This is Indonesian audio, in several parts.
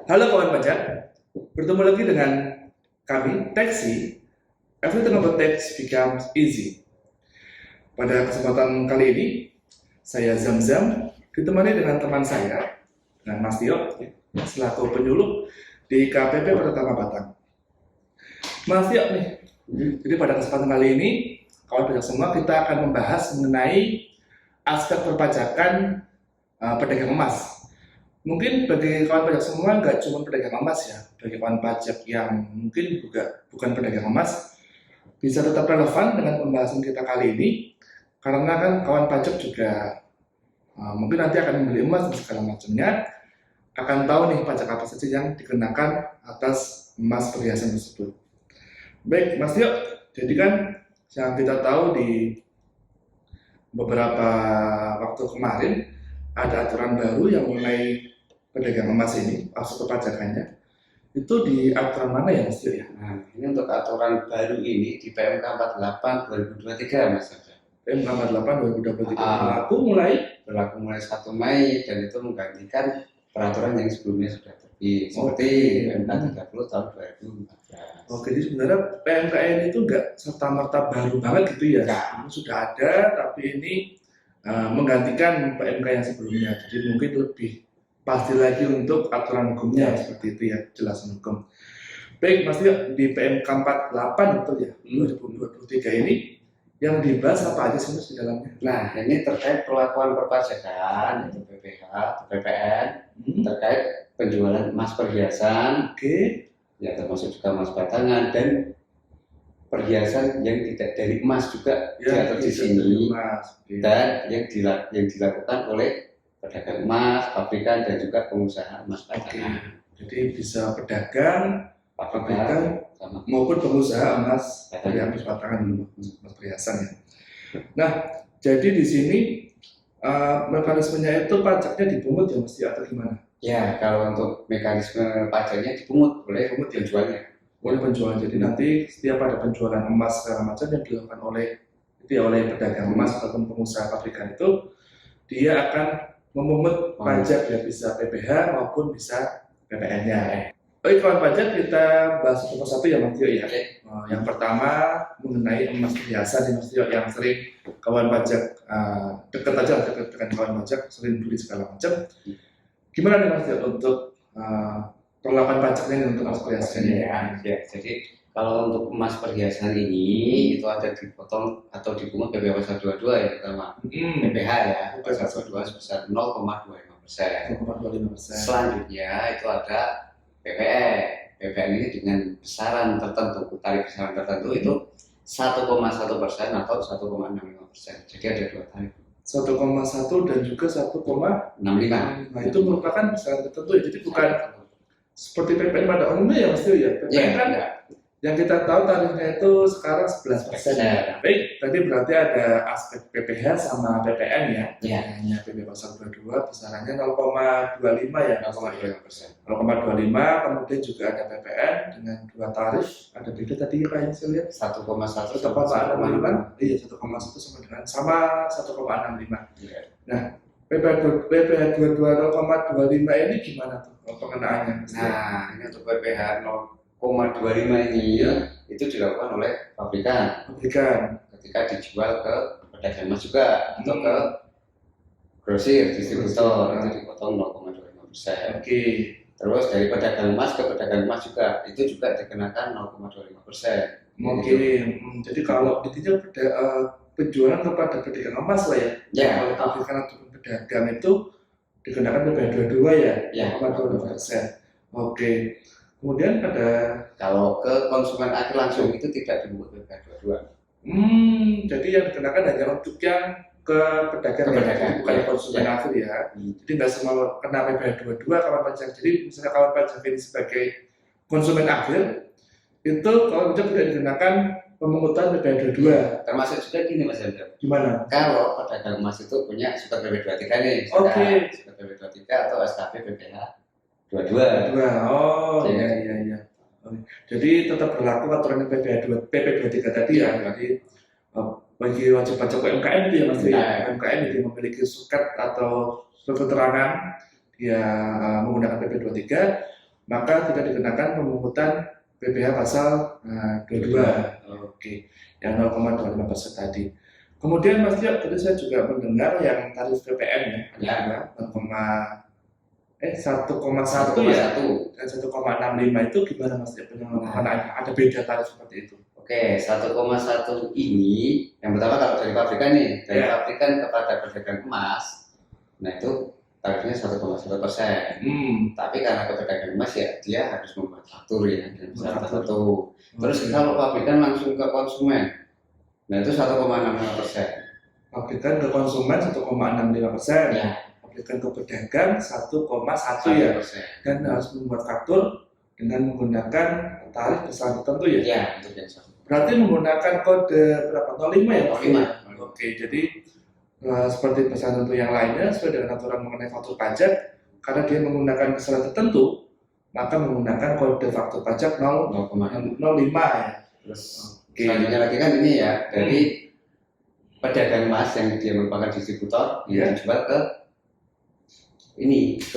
Halo kawan pajak, bertemu lagi dengan kami, Taxi. Everything about tax becomes easy. Pada kesempatan kali ini, saya Zamzam ditemani dengan teman saya, dengan Mas Tio, selaku penyuluh di KPP Pertama Batang. Mas Tio nih, jadi pada kesempatan kali ini, kawan pajak semua kita akan membahas mengenai aspek perpajakan pedagang emas. Mungkin bagi kawan pajak semua nggak cuma pedagang emas ya, bagi kawan pajak yang mungkin juga bukan pedagang emas bisa tetap relevan dengan pembahasan kita kali ini, karena kan kawan pajak juga mungkin nanti akan membeli emas dan segala macamnya, akan tahu nih pajak apa saja yang dikenakan atas emas perhiasan tersebut. Baik Mas Tio, jadi kan yang kita tahu di beberapa waktu kemarin ada aturan baru yang mulai pedagang emas ini, aspek perpajakannya, itu di aturan mana ya Mas Tio ya? Nah, ini untuk aturan baru ini di PMK 48 2023 Mas. PMK 48 2023 berlaku mulai 1 Mei dan itu menggantikan peraturan yang sebelumnya sudah terbit seperti PMK 30 tahun 2014. Oke, jadi sebenarnya PMKN itu nggak serta-merta baru banget gitu ya? Sudah ada, tapi ini menggantikan PMK yang sebelumnya, jadi mungkin lebih pasti lagi untuk aturan hukumnya seperti itu ya, jelasan hukum. Baik Mas Tio, di PMK 48 itu ya 2023 ini yang dibahas apa aja sih Mas di dalamnya? Nah, ini terkait perlakuan perpajakan itu PPH atau PPN terkait penjualan emas perhiasan, ya termasuk juga emas batangan dan perhiasan yang tidak dari emas juga diatur di sini, dan yang dilakukan oleh pedagang emas, pabrikan dan juga pengusaha emas batangan. Jadi bisa pedagang, pabrikan maupun pengusaha emas batangan, emas perhiasan ya. Nah, jadi di sini mekanismenya itu pajaknya dipungut ya mesti atau gimana? Ya, kalau untuk mekanisme pajaknya dipungut oleh penjualnya. Oleh penjual. Jadi nanti setiap ada penjualan emas segala macam yang dilakukan oleh pedagang emas ataupun pengusaha pabrikan itu, dia akan memungut pajak ya, bisa PPH maupun bisa PPN-nya. Baik kawan pajak, kita bahas satu persatu ya Mas Tio ya. Yang pertama mengenai emas perhiasan ya Mas Tio, yang sering kawan pajak dekat dengan kawan pajak, sering beli segala macam. Gimana nih Mas Tio untuk perlakuan pajaknya untuk emas perhiasan ya? Jadi kalau untuk emas perhiasan ini itu ada dipotong atau dipungut PPh pasal 22 ya pertama. PPh ya, pasal 22 sebesar 0,25%. Selanjutnya itu ada PPN. PPN ini dengan besaran tertentu, tarif besaran tertentu itu 1,1% atau 1,65%. Jadi ada dua tarif. 1,1 dan juga 1,65. Nah, itu merupakan besaran tertentu ya. Jadi bukan seperti PPN pada umumnya ya Mas Tio ya. PPN kan yang kita tahu tarifnya itu sekarang 11%. Baik, tadi berarti ada aspek PPH sama PPN ya. Hanya PPh pasal 22 besarannya 0,25 ya, 0,25%. 0,25, kemudian juga ada PPN dengan dua tarif. Ada beda tadi apa yang saya lihat? 1,1 sama 1,65. Iya, 1,1 sama 1,65. Nah, PPh 22 0,25 ini gimana tuh pengenaannya? Nah, ini untuk PPh 0,25 ini itu dilakukan oleh pabrikan ketika dijual ke pedagang emas juga atau ke grosir, distributor, itu dipotong 0,25%. Terus dari pedagang emas ke pedagang emas juga itu juga dikenakan 0,25%. Jadi kalau intinya penjualan kepada pedagang emas lah ya. Kalau pabrikan atau pedagang itu dikenakan PPh 22 ya, 0,25%. Kemudian ada kalau ke konsumen akhir langsung itu tidak dipungut PPh 22. Jadi yang dikenakan hanya untuk yang ke pedagang, bukan konsumen akhir ya. Jadi nggak semua kena PPh 22 kawan pajak. Jadi misalnya kawan pajak ini sebagai konsumen akhir, itu kawan pajak tidak dikenakan pemungutan PPh 22. Termasuk juga gini Mas Hendra. Gimana? Kalau pedagang emas itu punya surat PPh 23 nih, surat PPh 23 atau SKP PPh 22. Iya. Jadi tetap berlaku aturan PPh 23 tadi ya. Jadi bagi wajib pajak UMKM itu ya Mas ya. UMKM itu memiliki suket atau surat keterangan dia menggunakan PPh 23, maka tidak dikenakan pemungutan PPh pasal 22. Oke, yang 0,25% tadi. Kemudian Mas Tio, tadi saya juga mendengar yang tarif PPN ya, ada 1,1 ya, dan 1,65 itu gimana Mas Tio penyelenggaraan? Ada beda tarif seperti itu? Oke, 1,1 ini yang pertama kalau dari pabrikan nih, dari pabrikan kepada pedagang emas, nah itu tarifnya 1,1%. Tapi karena ke pedagang emas ya dia harus membuat faktur ya dan bisa tertentu. Terus kalau pabrikan langsung ke konsumen, nah itu 1,65%. Pabrikan ke konsumen 1,65%. Ya. Pabrikan ke pedagang 1,1 ya, dan harus membuat faktur dengan menggunakan tarif pesan tertentu ya. Ya, untuk yang satu. Berarti menggunakan kode berapa? 05 ya? 05. Oke, jadi seperti pesan tentu yang lainnya sesuai dengan aturan mengenai faktur pajak, karena dia menggunakan kesalahan tertentu, maka menggunakan kode faktur pajak 0,05 ya. Terus selanjutnya lagi kan ini ya dari pedagang emas yang dia merupakan distributor yang dijual ke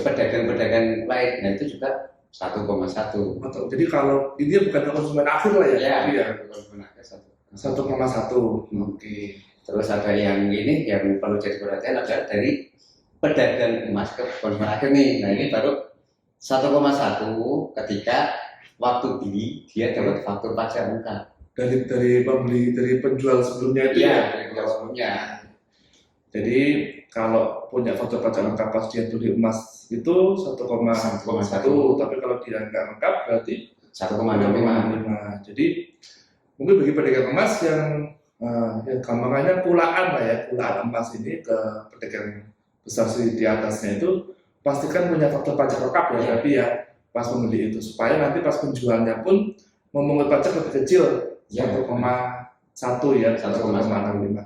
pedagang-pedagang lain, nah itu juga 1,1. Jadi kalau ini bukan konsumen akhir lah ya? Iya, konsumen akhir 1,1. Oke. Terus ada yang ini yang perlu jadi perhatian adalah dari pedagang emas ke konsumen akhir nih. Nah ini baru 1,1 ketika waktu beli dia dapat faktur pajak lengkap. Dari pembeli, dari penjual sebelumnya itu ya? Dari penjual sebelumnya. Jadi kalau punya faktur pajak lengkap pas dia beli emas itu 1,1, tapi kalau dia nggak lengkap berarti 1,65. Jadi mungkin bagi pedagang emas yang gampangannya pulaan lah ya, pulaan emas ini ke pedagang besar di atasnya itu pastikan punya faktur pajak lengkap ya, tapi ya pas membeli itu supaya nanti pas penjualnya pun memungut pajak lebih kecil 1,1 ya, 1,65.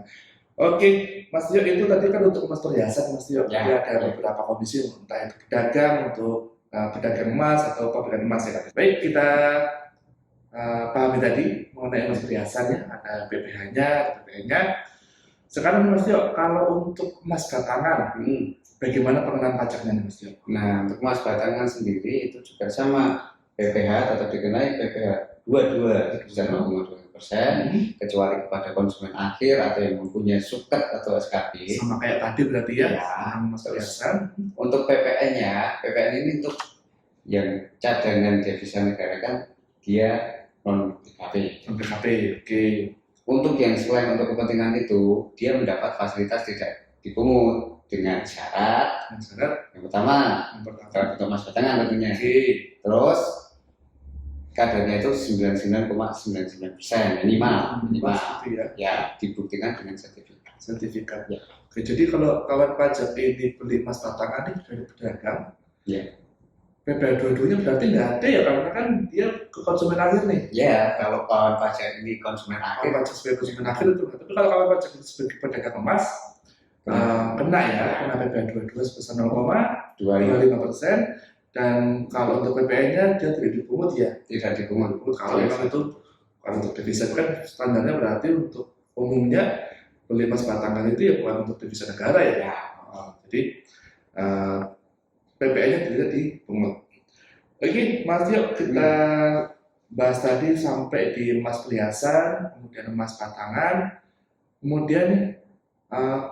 Oke, Mas Tio, itu tadi kan untuk emas perhiasan, Mas Tio. Ya, ada beberapa kondisi, entah itu pedagang, untuk pedagang emas atau pabrikan emas ya. Baik, kita pahami tadi mengenai emas perhiasan ya, ada PPh-nya, ada PPN-nya. Sekarang Mas Tio, kalau untuk emas batangan, bagaimana pengenaan pajaknya Mas Tio? Nah, untuk emas batangan sendiri itu juga sama, PPh tetap dikenai PPh 22 kecuali kepada konsumen akhir atau yang mempunyai suket atau SKB. Sama kayak tadi berarti ya, emas perhiasan. Untuk PPN-nya, PPN ini untuk yang cadangan devisa negara kan dia non PKP. Oke. Untuk yang selain untuk kepentingan itu, dia mendapat fasilitas tidak dipungut dengan syarat. Yang pertama, untuk emas batangan tentunya. Terus kadarnya itu 99,99% minimal ya, dibuktikan dengan sertifikat. Ya. Oke, jadi kalau kawan pajak ini beli emas batangan ini dari pedagang, PPh 22-nya berarti nggak ada ya, karena kan dia ke konsumen akhir nih. Ya, kalau kawan pajak ini konsumen akhir, pajak sebagai konsumen akhir itu. Tapi kalau kawan pajak itu sebagai pedagang emas, kena PPh 22 sebesar 0,25%. Dan kalau untuk PPN-nya dia tidak dipungut ya? Tidak dipungut. Kalau memang itu, kalau untuk devisa kan standarnya berarti untuk umumnya beli emas batangan itu ya bukan untuk devisa negara ya. Jadi PPN-nya tidak dipungut. Oke, Mas Tio, kita bahas tadi sampai di emas perhiasan, kemudian emas batangan, kemudian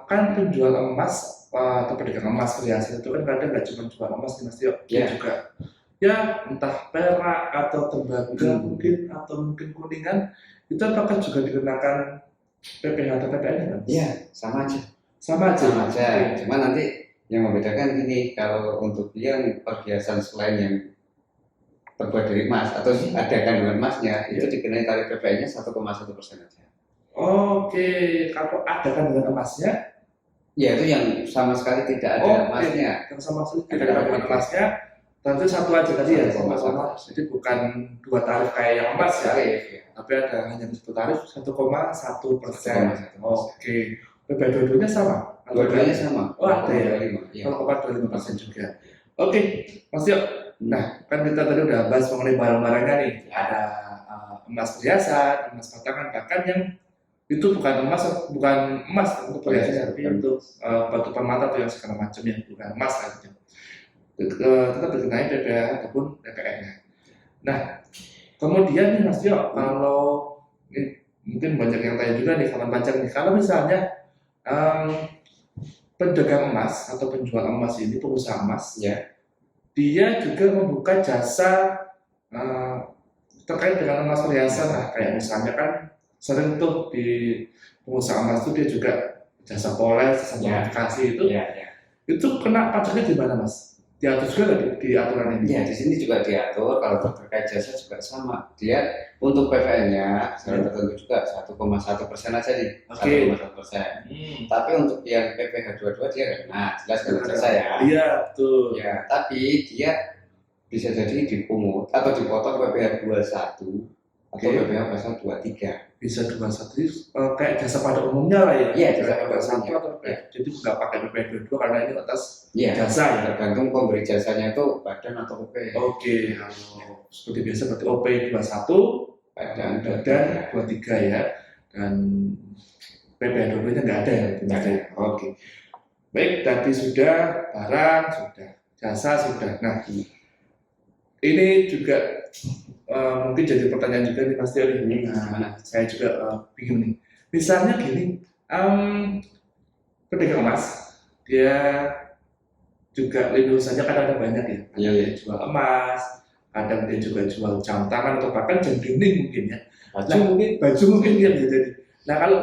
kan penjual emas atau pedagang emas perhiasan itu kan kadang nggak cuma jual emas nih Mas Tio, juga ya entah perak atau tembaga mungkin atau mungkin kuningan, itu apakah juga dikenakan PPh atau PPN kan? Iya, sama aja. Cuma nanti yang membedakan gini, kalau untuk yang perhiasan selain yang terbuat dari emas atau ada kandungan emasnya, itu dikenai tarif PPN-nya 1,1% aja. Oke, kalau ada kandungan emasnya? Ya itu yang sama sekali tidak ada emasnya. Yang sama sekali tidak ada kandungan emasnya, tentu satu aja tadi ya, sama-sama. Jadi bukan dua tarif kayak yang emas ya, tapi ada hanya satu tarif 1,1%. Oke, PPh 22-nya sama? Dua-duanya sama. Oh ada ya, 0,25% juga. Oke, Mas Tio. Nah, kan kita tadi udah bahas mengenai barang-barangnya nih. Ada emas perhiasan, emas batangan, bahkan yang itu bukan emas untuk perhiasan, tapi untuk batu permata atau yang segala macam yang bukan emas lah gitu. Tetap dikenai PPh ataupun PPN-nya. Nah, kemudian nih Mas Tio, kalau ini mungkin banyak yang tanya juga nih kalau pajak nih, kalau misalnya em, pedagang emas atau penjual emas ini, pengusaha emas, Ya. dia juga membuka jasa eh, terkait dengan emas perhiasan lah, kayak misalnya kan sering tuh di pengusaha emas tuh dia juga jasa poles, jasa Ya. modifikasi Ya, ya. itu kena pajaknya di mana Mas? Diatur juga nggak di aturan ini? Ya, di sini juga diatur kalau terkait jasa juga sama. Dia untuk PPN-nya secara tertentu juga 1,1% aja nih, Oke. 1,1%. Tapi untuk yang PPh 22 dia nggak kena, jelas kena jasa ya. Iya, betul. Ya, tapi dia bisa jadi dipungut atau dipotong PPh 21 atau Oke. PPh pasal 23. Bisa 21 kayak jasa pada umumnya lah ya. Iya, jasa Kayak pada satu umumnya. atau jadi nggak pakai PP 22 karena ini atas Iya, jasa ya. tergantung pemberi jasanya itu badan atau OP. Oke, kalau seperti biasa berarti OP 21 Badan dan 23 ya. Dan PP 22 nya nggak ada ya. Nggak ada. Oke. Baik, tadi sudah barang, sudah jasa, sudah. Nah, ini juga mungkin jadi pertanyaan juga nih Mas Tio nih. Nah, saya juga bingung nih. Misalnya gini, pedagang emas, dia juga lini usahanya kan ada banyak ya. Iya, Dia jual emas, kadang dia juga jual jam tangan atau bahkan jam dinding mungkin ya. Baju mungkin dia bisa jadi. Nah, kalau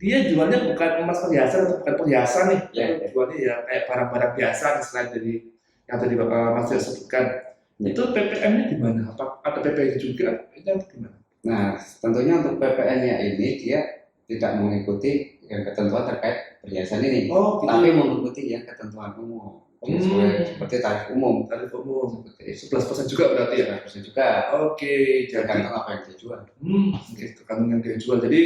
dia jualnya bukan emas perhiasan atau bukan perhiasan nih, Ya. jualnya ya kayak barang-barang biasa selain dari yang tadi Mas Tio sebutkan. Ya. Itu PPN-nya gimana? Apa ada PPN juga? Itu gimana? Nah, tentunya untuk PPN-nya ini dia tidak mengikuti yang ketentuan terkait perhiasan ini, Oh, gitu. tapi mengikuti yang ketentuan umum. Seperti tarif umum. Tarif umum. Seperti 11% juga berarti ya? 11% juga. Oke, jadi Tergantung apa yang dia jual. oke, tergantung yang dia jual. Jadi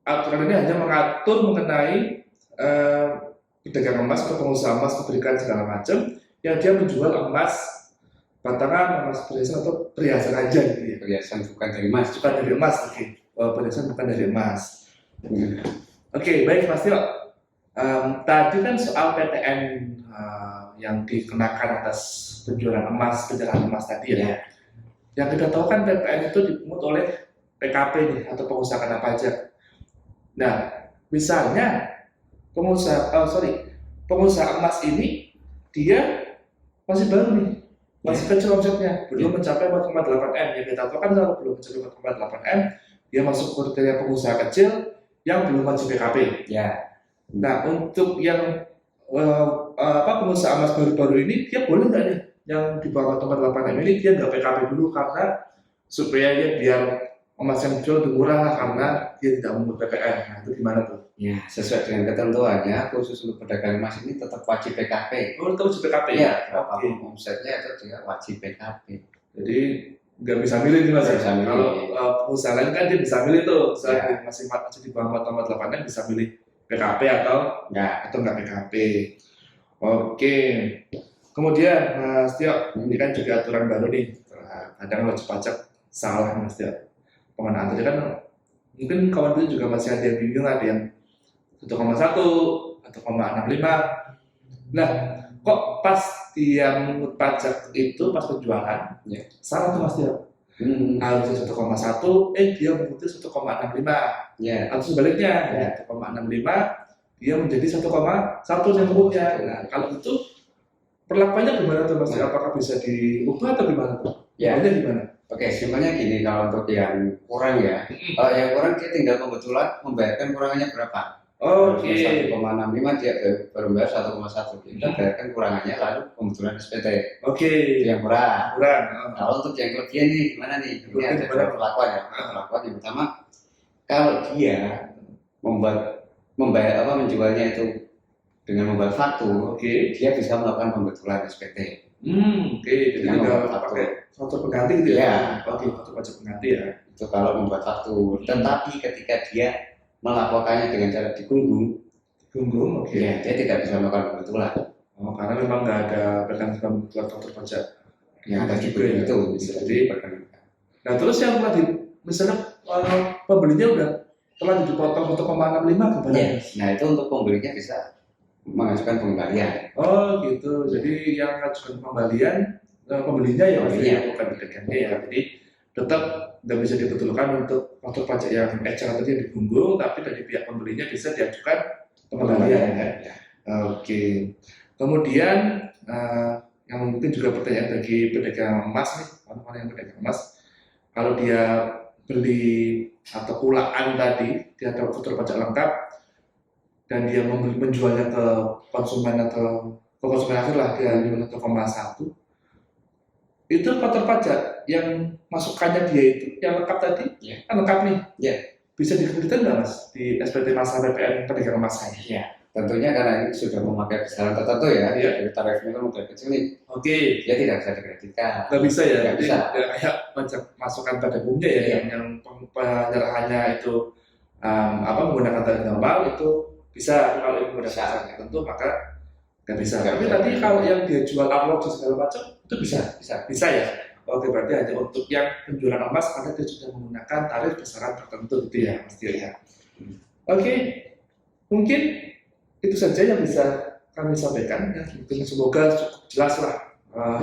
aturan ini hanya mengatur mengenai pedagang emas atau pengusaha emas, pabrikan segala macam yang dia menjual emas batangan, emas perhiasan atau perhiasan aja gitu ya. Perhiasan bukan dari emas. Bukan dari emas, oke. Perhiasan bukan dari emas. Oke, baik Mas Tio. Tadi kan soal PTN yang dikenakan atas penjualan emas, pencerahan emas tadi ya. Ya. Yang kita tahu kan PPN itu dipungut oleh PKP nih atau pengusaha kena pajak. Nah, misalnya pengusaha emas ini dia masih baru nih, masih kecil omsetnya, belum mencapai 4,8 M. Yang kita tahu kan kalau belum mencapai 4,8 M, dia masuk kriteria pengusaha kecil yang belum wajib PKP. Ya. Nah, untuk yang pengusaha emas baru-baru ini, dia boleh nggak nih yang di bawah 4,8 M ini dia nggak PKP dulu karena supaya dia biar emas yang dijual lebih murah lah karena dia tidak memungut PPN. Nah, itu gimana tuh? Ya, sesuai dengan ketentuannya, khusus untuk pedagang emas ini tetap wajib PKP. Oh, itu wajib PKP Ya, ya? Oke. berapapun omsetnya itu dia wajib PKP. Jadi nggak bisa milih nih Mas. Nggak ya? bisa milih. Kalau pengusaha lain kan dia bisa milih tuh, misalnya Ya. dia masih di bawah 4,8 M bisa milih PKP atau Enggak. nggak PKP. Oke. Kemudian Mas Tio, ini kan juga aturan baru nih. Kadang wajib pajak salah Mas Tio. Pengenaan tadi kan mungkin kawan itu juga masih ada yang bingung, ada yang 1,1, 1,65. Nah, kok pas dia mengut pajak itu pas penjualan, Ya. salah tuh Mas Tio. Harusnya 1,1, dia mengutip 1,65. Ya. Atau sebaliknya, Ya. 1,65 dia menjadi 1,1 yang mengutipnya. Nah, kalau itu perlakuannya gimana tuh Mas? Nah. Apakah bisa diubah atau gimana tuh? Ya. Ubahnya gimana? Oke, simpelnya gini, kalau untuk yang kurang ya, yang kurang dia tinggal kebetulan membayarkan kurangannya berapa. Oke. 1,65 dia baru bayar 1,1. Kita bayarkan kurangannya lalu kebetulan SPT. Oke. Itu yang kurang. Kurang. Kalau untuk yang kelebihan nih gimana nih? Ini Kelebihan ada gimana? dua perlakuan ya. Perlakuan yang pertama, kalau dia menjualnya itu dengan membuat faktur, Oke. dia bisa melakukan pembetulan SPT. Oke. Jadi Dengan tinggal membuat faktur. pakai faktur pengganti gitu ya? Ya. Oke, faktur pajak pengganti ya. Itu kalau membuat faktur. Tetapi ketika dia melakukannya dengan cara digunggung, Gunggung, oke. ya, dia tidak bisa melakukan pembetulan. Oh, karena memang nggak ada mekanisme buat faktur pajak. Yang ada juga juga ya. itu bisa Jadi, diperkenankan. nah terus yang misalnya pembelinya udah telah dipotong 1,65 gimana? Ya. Nah itu untuk pembelinya bisa mengajukan pengembalian. Oh gitu. Jadi yang mengajukan pengembalian pembelinya ya, Pembelinya. bukan pedagangnya ya. Jadi tetap nggak bisa dibetulkan untuk faktor pajak yang eceran tadi yang dibunggung, tapi dari pihak pembelinya bisa diajukan pengembalian ya. Ya. Oke. Kemudian yang mungkin juga pertanyaan bagi pedagang emas nih, teman-teman yang pedagang emas, kalau dia beli atau kulaan tadi, dia dapat faktur pajak lengkap dan dia menjualnya ke konsumen atau ke konsumen akhir lah, dia 5,1, itu faktur pajak yang masukannya dia itu yang lengkap tadi, Ya. kan lengkap nih, Ya. bisa dikreditkan nggak mas di SPT Masa PPN pedagang emas saya? Ya. Tentunya karena ini sudah memakai besaran tertentu ya, Iya. jadi tarifnya kan model kecil nih, Oke. dia tidak bisa dikreditkan. Nggak bisa ya, Nggak jadi bisa. ya kayak pajak masukan pada umumnya ya, Iya. yang penyerahannya itu menggunakan tarif normal itu bisa, kalau yang menggunakan Bisa. tarif tertentu maka nggak bisa. Nggak Tapi bisa. tadi kalau yang dia jual upload segala macam itu bisa, Bisa. ya. Oke, berarti hanya untuk yang penjualan emas karena dia sudah menggunakan tarif besaran tertentu gitu ya, Mas Tio ya. Oke, mungkin itu saja yang bisa kami sampaikan ya. Mungkin semoga cukup jelas lah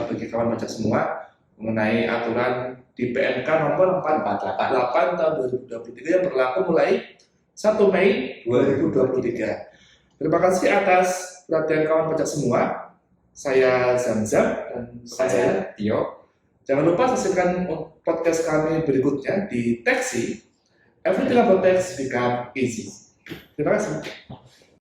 bagi kawan pajak semua mengenai aturan di PMK nomor 48 tahun 2023 yang berlaku mulai 1 Mei 2023. Terima kasih atas perhatian kawan pajak semua. Saya Zamzam dan Saya Tio. Jangan lupa saksikan podcast kami berikutnya di Taxi. Everything about tax become easy. Terima kasih.